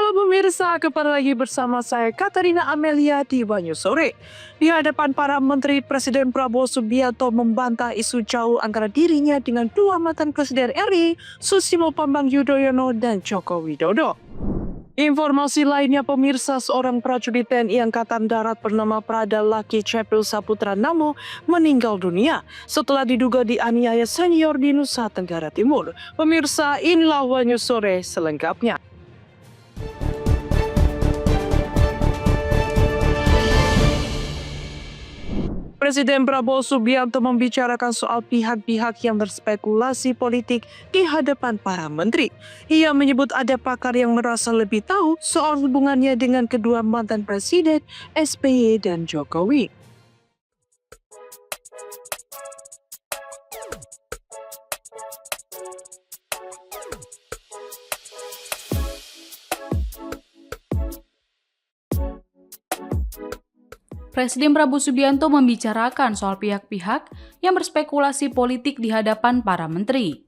Halo pemirsa, kembali lagi bersama saya Katarina Amelia di Banyu Sore. Di hadapan para menteri, Presiden Prabowo Subianto membantah isu jauh antara dirinya dengan dua mantan Presiden RI, Susilo Bambang Yudhoyono dan Joko Widodo. Informasi lainnya pemirsa, seorang prajurit TNI Angkatan Darat bernama Prada Laki Cepil Saputra Namo meninggal dunia setelah diduga dianiaya senior di Nusa Tenggara Timur. Pemirsa, inilah Banyu Sore selengkapnya. Presiden Prabowo Subianto membicarakan soal pihak-pihak yang berspekulasi politik di hadapan para menteri. Ia menyebut ada pakar yang merasa lebih tahu soal hubungannya dengan kedua mantan presiden SBY dan Jokowi. Presiden Prabowo Subianto membicarakan soal pihak-pihak yang berspekulasi politik di hadapan para menteri.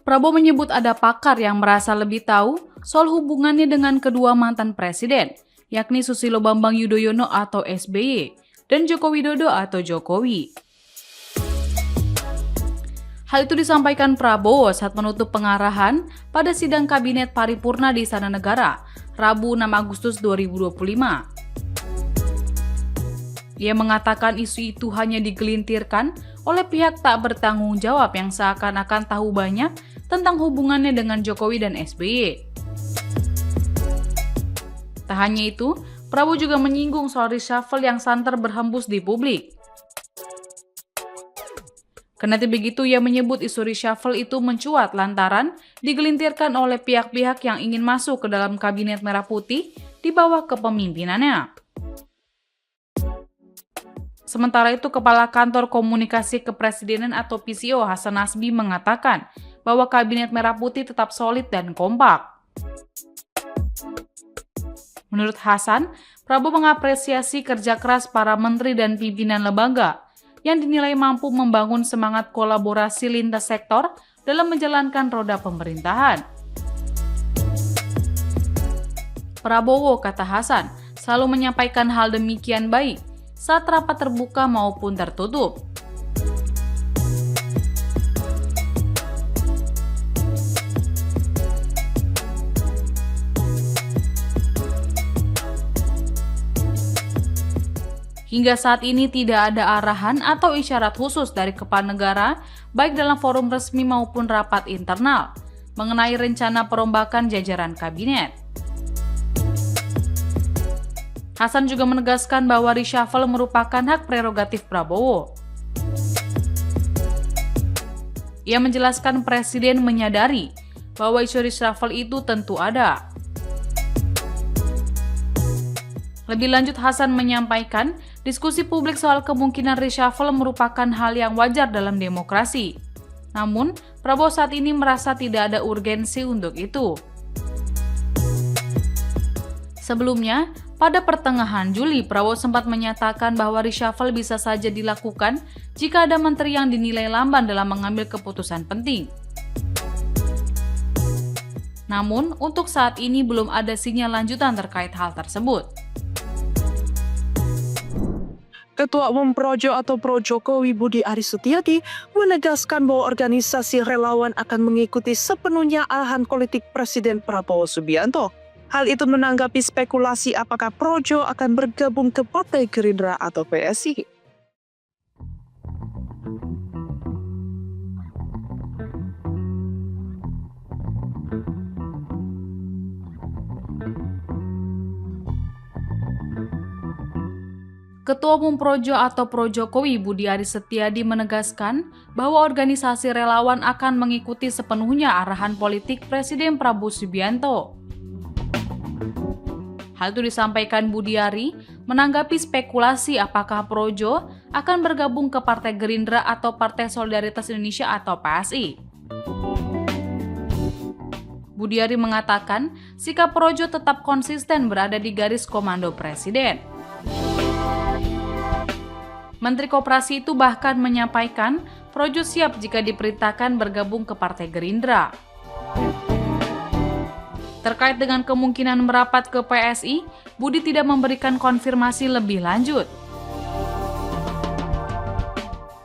Prabowo menyebut ada pakar yang merasa lebih tahu soal hubungannya dengan kedua mantan presiden, yakni Susilo Bambang Yudhoyono atau SBY dan Joko Widodo atau Jokowi. Hal itu disampaikan Prabowo saat menutup pengarahan pada sidang Kabinet Paripurna di Istana Negara, Rabu 6 Agustus 2025. Ia mengatakan isu itu hanya digelintirkan oleh pihak tak bertanggung jawab yang seakan-akan tahu banyak tentang hubungannya dengan Jokowi dan SBY. Tak hanya itu, Prabowo juga menyinggung soal reshuffle yang santer berhembus di publik. Kendati begitu, ia menyebut isu reshuffle itu mencuat lantaran digelintirkan oleh pihak-pihak yang ingin masuk ke dalam Kabinet Merah Putih di bawah kepemimpinannya. Sementara itu, Kepala Kantor Komunikasi Kepresidenan atau PCO Hasan Nasbi mengatakan bahwa Kabinet Merah Putih tetap solid dan kompak. Menurut Hasan, Prabowo mengapresiasi kerja keras para menteri dan pimpinan lembaga yang dinilai mampu membangun semangat kolaborasi lintas sektor dalam menjalankan roda pemerintahan. Prabowo, kata Hasan, selalu menyampaikan hal demikian baik saat rapat terbuka maupun tertutup. Hingga saat ini tidak ada arahan atau isyarat khusus dari kepala negara, baik dalam forum resmi maupun rapat internal, mengenai rencana perombakan jajaran kabinet. Hasan juga menegaskan bahwa reshuffle merupakan hak prerogatif Prabowo. Ia menjelaskan Presiden menyadari bahwa isu reshuffle itu tentu ada. Lebih lanjut, Hasan menyampaikan diskusi publik soal kemungkinan reshuffle merupakan hal yang wajar dalam demokrasi. Namun, Prabowo saat ini merasa tidak ada urgensi untuk itu. Sebelumnya, pada pertengahan Juli, Prabowo sempat menyatakan bahwa reshuffle bisa saja dilakukan jika ada menteri yang dinilai lamban dalam mengambil keputusan penting. Namun, untuk saat ini belum ada sinyal lanjutan terkait hal tersebut. Ketua Umum Projo atau Pro Jokowi Budi Aris Setiadi menegaskan bahwa organisasi relawan akan mengikuti sepenuhnya arahan politik Presiden Prabowo Subianto. Hal itu menanggapi spekulasi apakah Projo akan bergabung ke Partai Gerindra atau PSI. Ketua Umum Projo atau Pro Jokowi Budi Aris Setiadi menegaskan bahwa organisasi relawan akan mengikuti sepenuhnya arahan politik Presiden Prabowo Subianto. Hal itu disampaikan Budi Ari menanggapi spekulasi apakah Projo akan bergabung ke Partai Gerindra atau Partai Solidaritas Indonesia atau PSI. Budi Ari mengatakan sikap Projo tetap konsisten berada di garis komando Presiden. Menteri Koperasi itu bahkan menyampaikan Projo siap jika diperintahkan bergabung ke Partai Gerindra. Terkait dengan kemungkinan merapat ke PSI, Budi tidak memberikan konfirmasi lebih lanjut.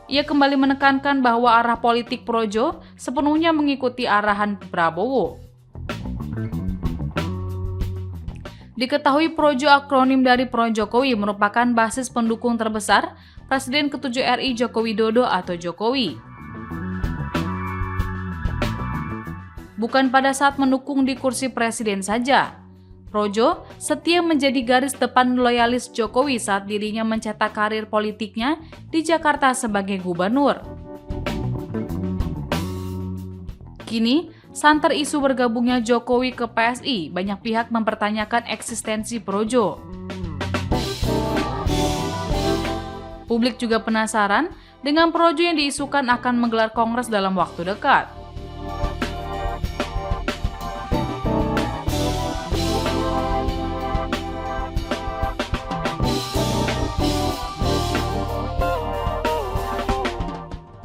Ia kembali menekankan bahwa arah politik Projo sepenuhnya mengikuti arahan Prabowo. Diketahui Projo akronim dari Pro Jokowi merupakan basis pendukung terbesar Presiden ke-7 RI Joko Widodo atau Jokowi. Bukan pada saat mendukung di kursi presiden saja, Projo setia menjadi garis depan loyalis Jokowi saat dirinya mencetak karir politiknya di Jakarta sebagai gubernur. Kini, santer isu bergabungnya Jokowi ke PSI, banyak pihak mempertanyakan eksistensi Projo. Publik juga penasaran dengan Projo yang diisukan akan menggelar kongres dalam waktu dekat.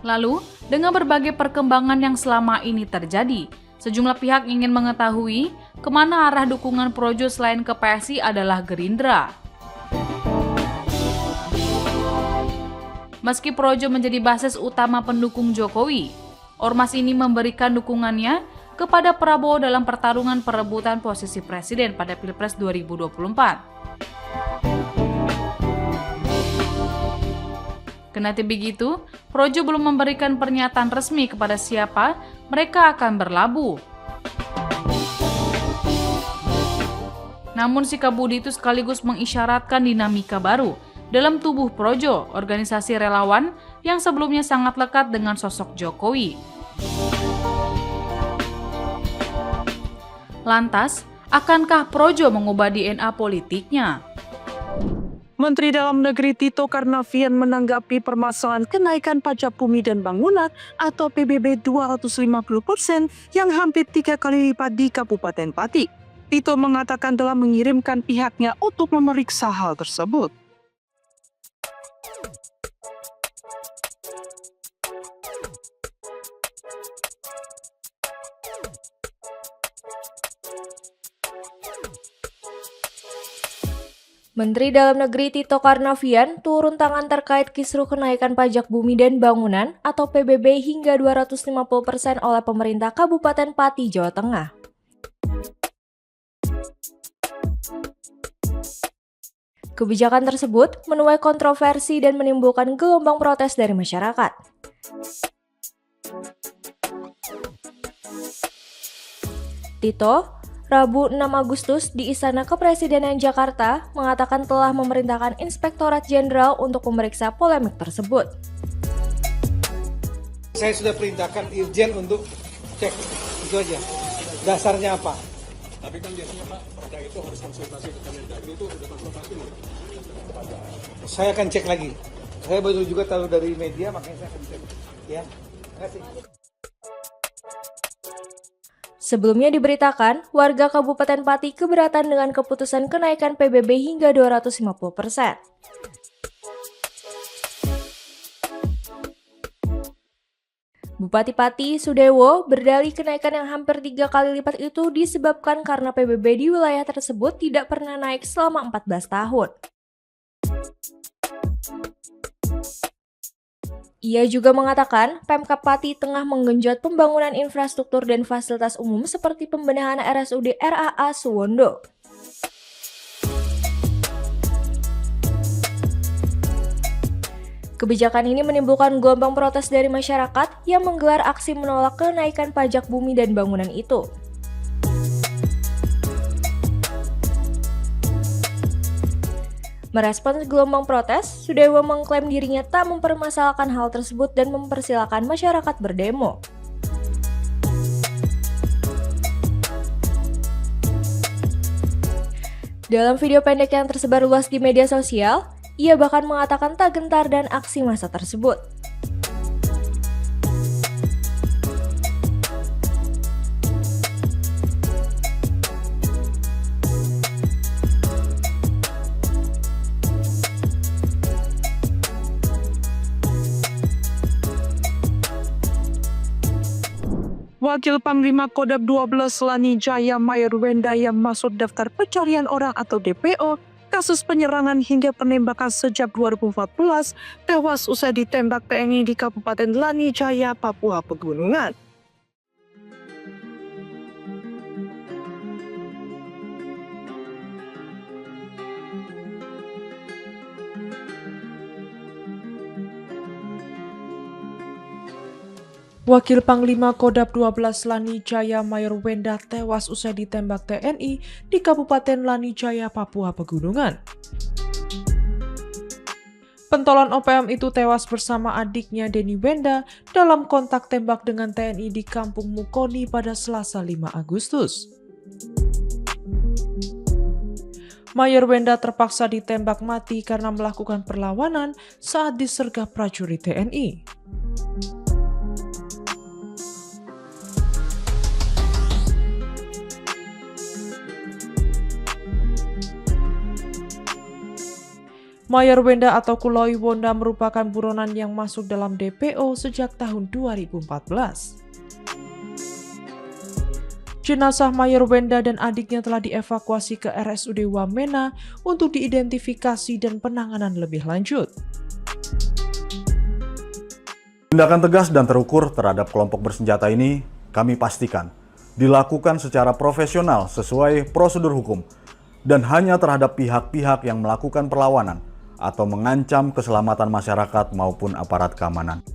Lalu, dengan berbagai perkembangan yang selama ini terjadi, sejumlah pihak ingin mengetahui kemana arah dukungan Projo selain ke PSI adalah Gerindra. Meski Projo menjadi basis utama pendukung Jokowi, ormas ini memberikan dukungannya kepada Prabowo dalam pertarungan perebutan posisi presiden pada Pilpres 2024. Kendati begitu, Projo belum memberikan pernyataan resmi kepada siapa mereka akan berlabuh. Namun sikap Budi itu sekaligus mengisyaratkan dinamika baru dalam tubuh Projo, organisasi relawan yang sebelumnya sangat lekat dengan sosok Jokowi. Lantas, akankah Projo mengubah DNA politiknya? Menteri Dalam Negeri Tito Karnavian menanggapi permasalahan kenaikan pajak bumi dan bangunan atau PBB 250% yang hampir 3 kali lipat di Kabupaten Pati. Tito mengatakan telah mengirimkan pihaknya untuk memeriksa hal tersebut. Menteri Dalam Negeri Tito Karnavian turun tangan terkait kisruh kenaikan pajak bumi dan bangunan atau PBB hingga 250% oleh pemerintah Kabupaten Pati, Jawa Tengah. Kebijakan tersebut menuai kontroversi dan menimbulkan gelombang protes dari masyarakat. Tito, Rabu 6 Agustus di Istana Kepresidenan Jakarta mengatakan telah memerintahkan Inspektorat Jenderal untuk memeriksa polemik tersebut. Saya sudah perintahkan Irjen untuk cek, itu aja. Dasarnya apa? Tapi kan biasanya Pak, perda itu harus konsultasi ke Kemendagri, itu sudah konsultasi belum? Saya akan cek lagi. Saya baru juga tahu dari media, makanya saya akan cek. Ya, terima kasih. Sebelumnya diberitakan, warga Kabupaten Pati keberatan dengan keputusan kenaikan PBB hingga 250%. Bupati Pati, Sudewo, berdalih kenaikan yang hampir 3 kali lipat itu disebabkan karena PBB di wilayah tersebut tidak pernah naik selama 14 tahun. Ia juga mengatakan Pemkab Pati tengah menggenjot pembangunan infrastruktur dan fasilitas umum seperti pembenahan RSUD RAA Suwondo. Kebijakan ini menimbulkan gelombang protes dari masyarakat yang menggelar aksi menolak kenaikan pajak bumi dan bangunan itu. Merespons gelombang protes, Sudewo mengklaim dirinya tak mempermasalahkan hal tersebut dan mempersilahkan masyarakat berdemo. Dalam video pendek yang tersebar luas di media sosial, ia bahkan mengatakan tak gentar dan aksi massa tersebut. Wakil Panglima Kodam 12 Lani Jaya Mayor Wenda yang masuk daftar pencarian orang atau DPO kasus penyerangan hingga penembakan sejak 2014 tewas usai ditembak TNI di Kabupaten Lani Jaya, Papua Pegunungan. Wakil Panglima Kodam 12 Lani Jaya Mayor Wenda tewas usai ditembak TNI di Kabupaten Lani Jaya, Papua Pegunungan. Pentolan OPM itu tewas bersama adiknya Denny Wenda dalam kontak tembak dengan TNI di Kampung Mukoni pada Selasa 5 Agustus. Mayor Wenda terpaksa ditembak mati karena melakukan perlawanan saat disergap prajurit TNI. Mayor Wenda atau Kuloi Wonda merupakan buronan yang masuk dalam DPO sejak tahun 2014. Jenazah Mayor Wenda dan adiknya telah dievakuasi ke RSUD Wamena untuk diidentifikasi dan penanganan lebih lanjut. Tindakan tegas dan terukur terhadap kelompok bersenjata ini kami pastikan dilakukan secara profesional sesuai prosedur hukum dan hanya terhadap pihak-pihak yang melakukan perlawanan atau mengancam keselamatan masyarakat maupun aparat keamanan.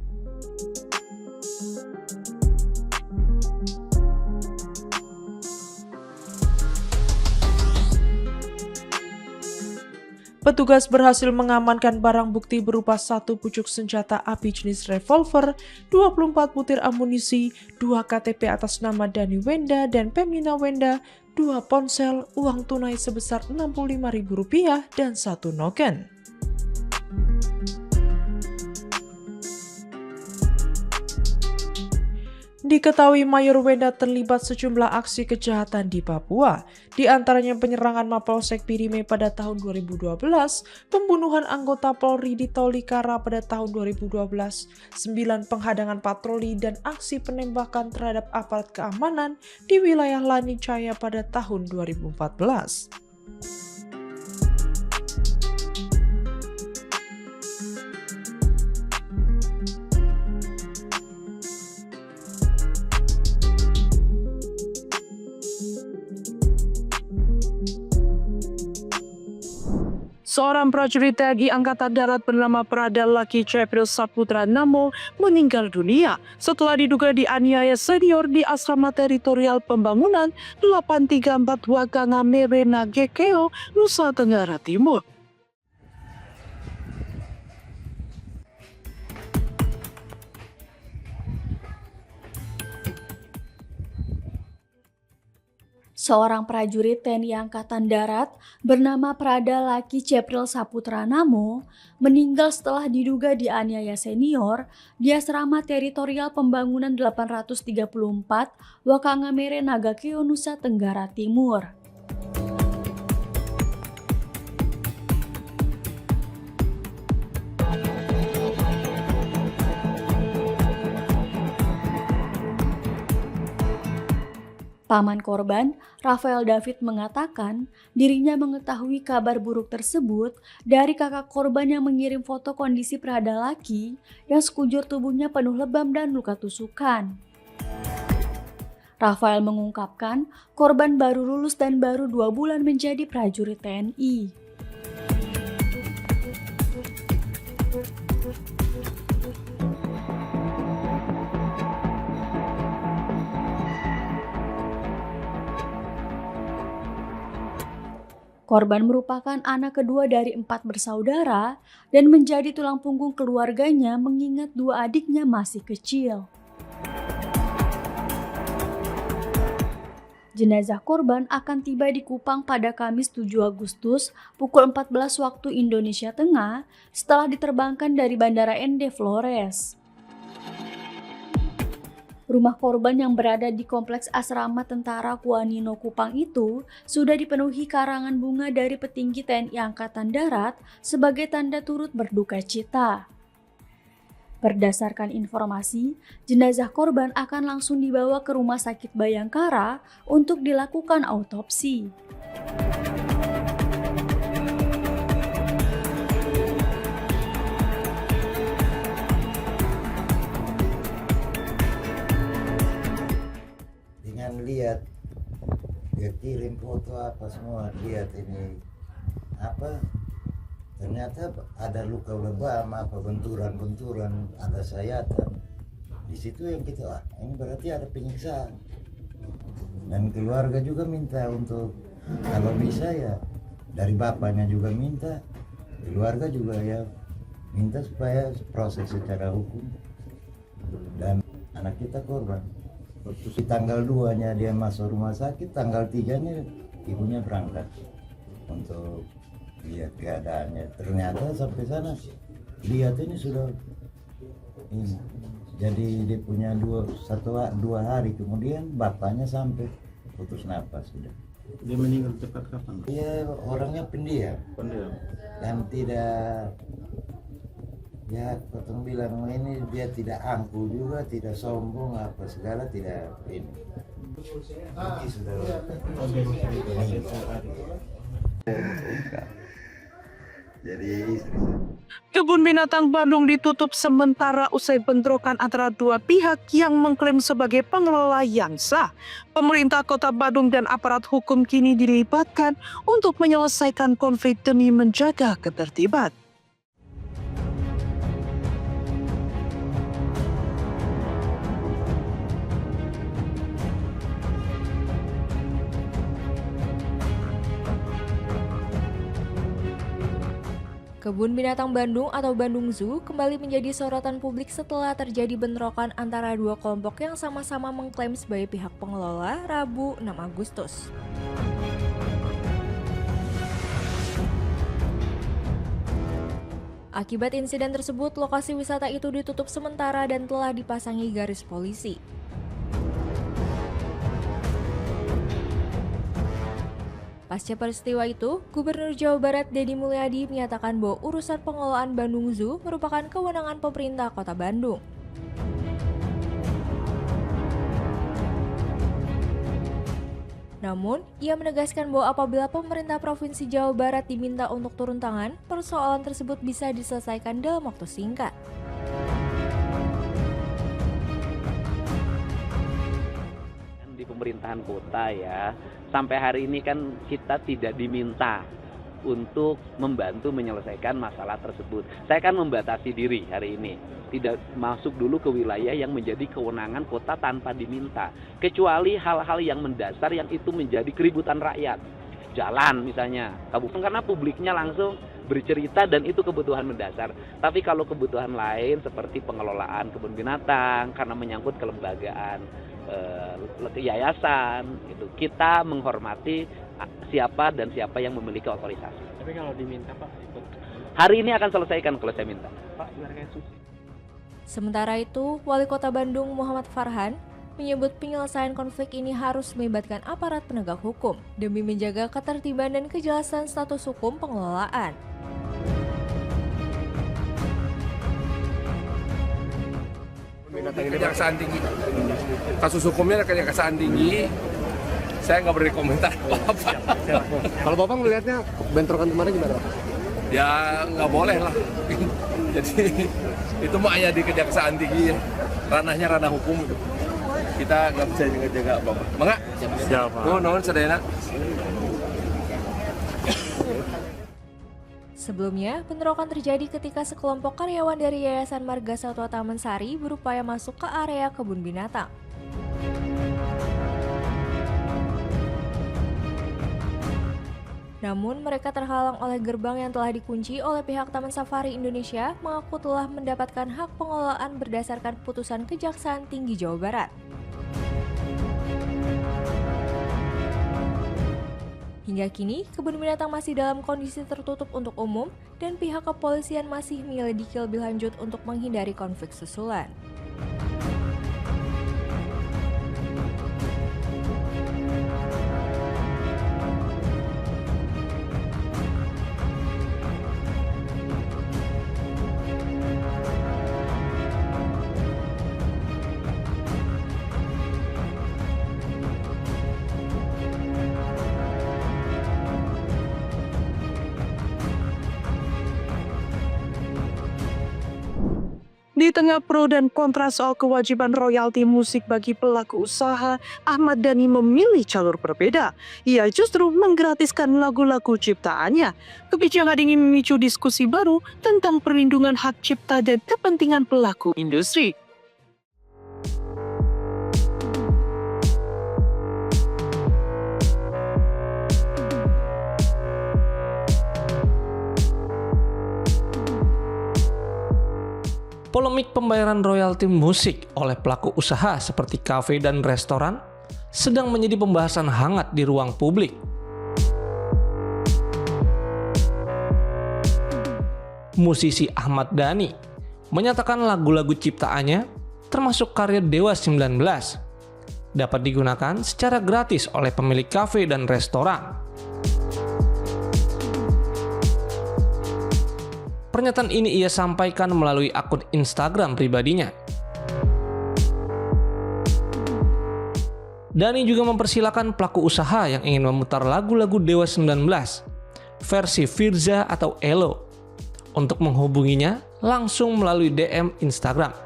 Petugas berhasil mengamankan barang bukti berupa 1 pucuk senjata api jenis revolver, 24 butir amunisi, 2 KTP atas nama Dani Wenda dan Pemina Wenda, 2 ponsel, uang tunai sebesar Rp65.000 dan 1 noken. Diketahui Mayor Wenda terlibat sejumlah aksi kejahatan di Papua, di antaranya penyerangan Mapolsek Pirime pada tahun 2012, pembunuhan anggota Polri di Tolikara pada tahun 2012, 9 penghadangan patroli dan aksi penembakan terhadap aparat keamanan di wilayah Lani Jaya pada tahun 2014. Seorang prajurit TNI Angkatan Darat bernama Prada Laki Cepril Saputra Namo meninggal dunia setelah diduga dianiaya senior di Asrama Teritorial Pembangunan 834 Wakangamere Nagekeo, Nusa Tenggara Timur. Seorang prajurit TNI Angkatan Darat bernama Prada Laki Cepril Saputra Namo meninggal setelah diduga dianiaya senior di Asrama Teritorial Pembangunan 834 Wakangamere Nagakeo, Nusa Tenggara Timur. Paman korban, Rafael David, mengatakan dirinya mengetahui kabar buruk tersebut dari kakak korban yang mengirim foto kondisi Prada Laki yang sekujur tubuhnya penuh lebam dan luka tusukan. Rafael mengungkapkan korban baru lulus dan baru 2 bulan menjadi prajurit TNI. Korban merupakan anak kedua dari 4 bersaudara dan menjadi tulang punggung keluarganya mengingat 2 adiknya masih kecil. Jenazah korban akan tiba di Kupang pada Kamis 7 Agustus pukul 14 waktu Indonesia Tengah setelah diterbangkan dari Bandara Ende Flores. Rumah korban yang berada di Kompleks Asrama Tentara Kuanino Kupang itu sudah dipenuhi karangan bunga dari petinggi TNI Angkatan Darat sebagai tanda turut berduka cita. Berdasarkan informasi, jenazah korban akan langsung dibawa ke Rumah Sakit Bayangkara untuk dilakukan autopsi. Dengan lihat dia kirim foto apa semua, lihat ini apa, ternyata ada luka lebam, apa benturan-benturan, ada sayatan. Di situ yang kita, ini berarti ada penyiksaan. Dan keluarga juga minta untuk, kalau bisa ya, dari bapaknya juga minta, keluarga juga ya minta supaya proses secara hukum. Dan anak kita korban. Di tanggal 2-nya dia masuk rumah sakit, tanggal 3-nya ibunya berangkat untuk lihat keadaannya. Ternyata sampai sana lihat ini sudah ini. Jadi dia punya dua hari kemudian bapaknya sampai putus napas sudah. Dia meninggal cepat kapan? Dia orangnya pendiam. Dan tidak, ya potong bilang ini dia tidak angkuh juga, tidak sombong apa segala, tidak ini. Ini sudah jadi istri. Kebun Binatang Bandung ditutup sementara usai bentrokan antara dua pihak yang mengklaim sebagai pengelola yang sah. Pemerintah Kota Bandung dan aparat hukum kini dilibatkan untuk menyelesaikan konflik demi menjaga ketertiban. Kebun Binatang Bandung atau Bandung Zoo kembali menjadi sorotan publik setelah terjadi bentrokan antara dua kelompok yang sama-sama mengklaim sebagai pihak pengelola Rabu 6 Agustus. Akibat insiden tersebut, lokasi wisata itu ditutup sementara dan telah dipasangi garis polisi. Pasca peristiwa itu, Gubernur Jawa Barat Deddy Mulyadi menyatakan bahwa urusan pengelolaan Bandung Zoo merupakan kewenangan pemerintah Kota Bandung. Namun, ia menegaskan bahwa apabila pemerintah Provinsi Jawa Barat diminta untuk turun tangan, persoalan tersebut bisa diselesaikan dalam waktu singkat. Di pemerintahan kota ya, sampai hari ini kan kita tidak diminta untuk membantu menyelesaikan masalah tersebut. Saya kan membatasi diri hari ini, tidak masuk dulu ke wilayah yang menjadi kewenangan kota tanpa diminta, kecuali hal-hal yang mendasar yang itu menjadi keributan rakyat. Jalan misalnya, kabupaten karena publiknya langsung bercerita dan itu kebutuhan mendasar. Tapi kalau kebutuhan lain seperti pengelolaan kebun binatang karena menyangkut kelembagaan, yayasan, itu kita menghormati siapa dan siapa yang memiliki otorisasi. Tapi kalau diminta Pak ikut. Hari ini akan selesaikan kalau saya minta. Pak, biarkan susi. Sementara itu, Wali Kota Bandung Muhammad Farhan menyebut penyelesaian konflik ini harus melibatkan aparat penegak hukum demi menjaga ketertiban dan kejelasan status hukum pengelolaan. Kejaksaan tinggi, kasus hukumnya kejaksaan tinggi, saya nggak beri komentar apa-apa. Kalau Bapak melihatnya bentrokan kemarin gimana? Ya nggak boleh lah. Jadi itu mah hanya di kejaksaan tinggi ya, ranahnya ranah hukum itu. Kita nggak bisa jaga apa-apa. Mangga? Siapa? Nuhun sadayana. Sebelumnya, bentrokan terjadi ketika sekelompok karyawan dari Yayasan Marga Satwa Taman Sari berupaya masuk ke area kebun binatang. Namun, mereka terhalang oleh gerbang yang telah dikunci oleh pihak Taman Safari Indonesia mengaku telah mendapatkan hak pengelolaan berdasarkan putusan Kejaksaan Tinggi Jawa Barat. Hingga kini, kebun binatang masih dalam kondisi tertutup untuk umum dan pihak kepolisian masih menyelidiki lebih lanjut untuk menghindari konflik susulan. Di tengah pro dan kontra soal kewajiban royalti musik bagi pelaku usaha, Ahmad Dhani memilih jalur berbeda. Ia justru menggratiskan lagu-lagu ciptaannya. Kebijakan ini memicu diskusi baru tentang perlindungan hak cipta dan kepentingan pelaku industri. Polemik pembayaran royalti musik oleh pelaku usaha seperti kafe dan restoran sedang menjadi pembahasan hangat di ruang publik. Musisi Ahmad Dhani menyatakan lagu-lagu ciptaannya, termasuk karya Dewa 19, dapat digunakan secara gratis oleh pemilik kafe dan restoran. Pernyataan ini ia sampaikan melalui akun Instagram pribadinya. Dhani juga mempersilahkan pelaku usaha yang ingin memutar lagu-lagu Dewa 19 versi Firza atau Elo untuk menghubunginya langsung melalui DM Instagram.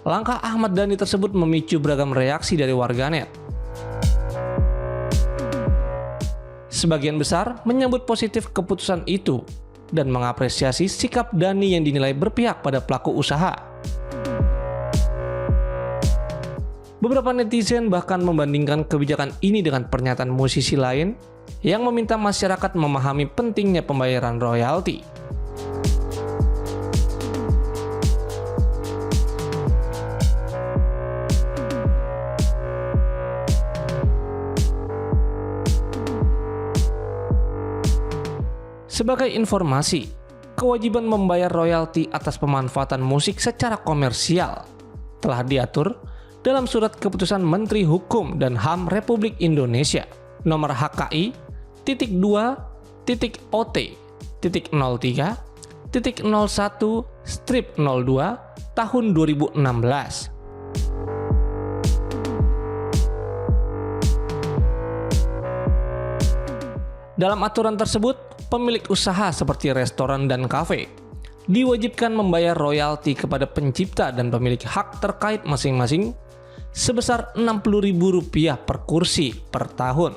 Langkah Ahmad Dhani tersebut memicu beragam reaksi dari warganet. Sebagian besar menyambut positif keputusan itu dan mengapresiasi sikap Dhani yang dinilai berpihak pada pelaku usaha. Beberapa netizen bahkan membandingkan kebijakan ini dengan pernyataan musisi lain yang meminta masyarakat memahami pentingnya pembayaran royalti. Sebagai informasi, kewajiban membayar royalti atas pemanfaatan musik secara komersial telah diatur dalam Surat Keputusan Menteri Hukum dan HAM Republik Indonesia nomor HKI.2.OT.03.01/02 tahun 2016. Dalam aturan tersebut, pemilik usaha seperti restoran dan kafe diwajibkan membayar royalti kepada pencipta dan pemilik hak terkait masing-masing sebesar Rp60.000 per kursi per tahun.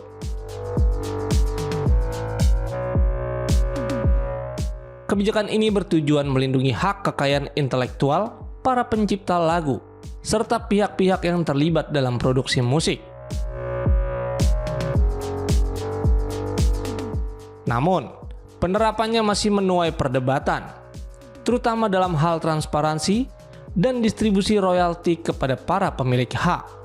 Kebijakan ini bertujuan melindungi hak kekayaan intelektual para pencipta lagu serta pihak-pihak yang terlibat dalam produksi musik. Namun, penerapannya masih menuai perdebatan, terutama dalam hal transparansi dan distribusi royalti kepada para pemilik hak.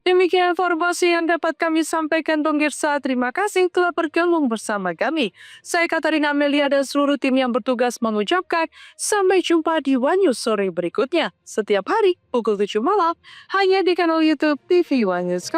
Demikian informasi yang dapat kami sampaikan pemirsa. Terima kasih telah bergabung bersama kami. Saya Katarina Amelia dan seluruh tim yang bertugas mengucapkan sampai jumpa di One News sore berikutnya. Setiap hari pukul 7 malam hanya di kanal YouTube TV One News.